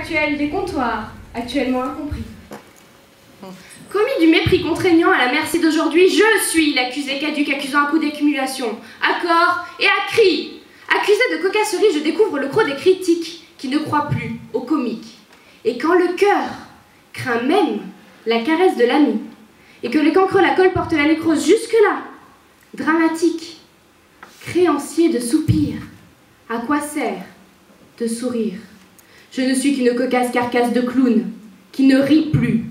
actuel des comptoirs, actuellement incompris. Commis du mépris contraignant à la merci d'aujourd'hui, je suis l'accusé caduc accusant un coup d'accumulation, à corps et à cri. Accusé de cocasserie, je découvre le croc des critiques qui ne croient plus au comique. Et quand le cœur craint même la caresse de l'ami, et que les cancreux la colle portent la nécrose jusque-là, dramatique, créancier de soupirs, à quoi sert de sourire? Je ne suis qu'une cocasse carcasse de clown qui ne rit plus,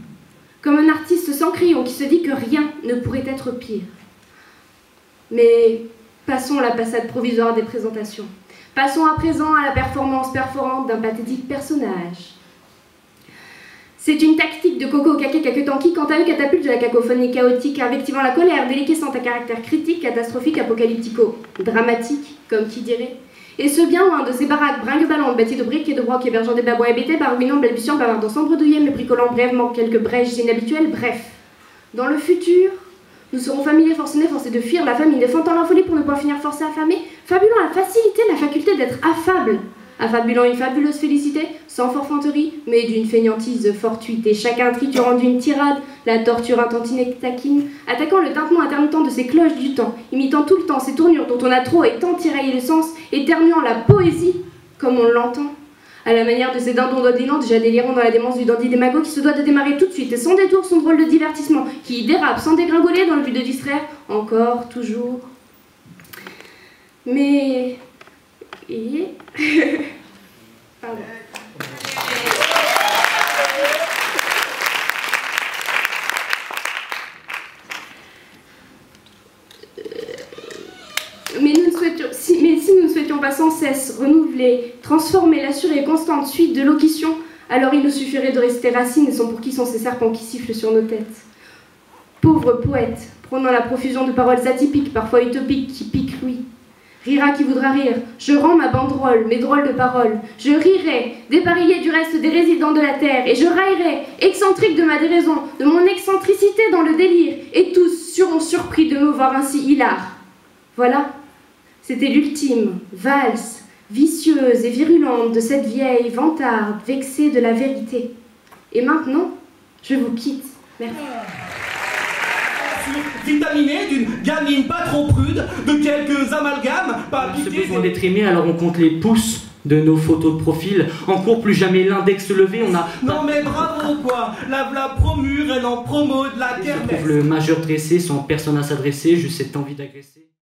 comme un artiste sans crayon qui se dit que rien ne pourrait être pire. Mais passons la passade provisoire des présentations. Passons à présent à la performance perforante d'un pathétique personnage. C'est une tactique de coco caquet caquetant qui, quant à eux, catapulte de la cacophonie chaotique, invectivant la colère, déliquescente à caractère critique, catastrophique, apocalyptico, dramatique, comme qui dirait. Et ce bien loin de ces baraques bringue-ballantes, bâties de briques et de brocs, hébergeant des babouins hébétés, barouinant, balbutiant, bavardant sans bredouillet, mais bricolant brièvement quelques brèches inhabituelles, bref. Dans le futur, nous serons familiers forcenés, forcés de fuir la famine, défendant la folie pour ne pas finir forcés affamés, fabulant la facilité, la faculté d'être affable, affabulant une fabuleuse félicité, sans forfanterie, mais d'une fainéantise fortuite, et chacun triturant d'une tirade, la torture intentine et taquine, attaquant le tintement intermittent de ces cloches du temps, imitant tout le temps ces tournures dont on a trop et tant tiraillé le sens, éternuant la poésie, comme on l'entend, à la manière de ces dindons dodelinants déjà délirant dans la démence du dandy démago qui se doit de démarrer tout de suite et sans détour son drôle de divertissement, qui dérape sans dégringoler dans le but de distraire, encore, toujours. Mais... Et... Pardon. Si nous ne souhaitions pas sans cesse renouveler, transformer, l'assurer constante suite de locutions, alors il nous suffirait de rester racines et sont pour qui sont ces serpents qui sifflent sur nos têtes. Pauvre poète, prônant la profusion de paroles atypiques, parfois utopiques, qui piquent l'ouïe. Rira qui voudra rire, je rends ma banderole, mes drôles de paroles. Je rirai, dépareillé du reste des résidents de la terre, et je raillerai, excentrique de ma déraison, de mon excentricité dans le délire, et tous seront surpris de me voir ainsi hilar. Voilà, c'était l'ultime valse, vicieuse et virulente de cette vieille vantarde vexée de la vérité. Et maintenant, je vous quitte. Merci. Vitaminé d'une gamine pas trop prude, de quelques amalgames, pas On a besoin d'être aimé, alors on compte les pouces de nos photos de profil. En cours, plus jamais l'index levé, on a... Non mais bravo quoi, la promure, elle en promo de la Je kermesse. trouve le majeur dressé sans personne à s'adresser, juste cette envie d'agresser.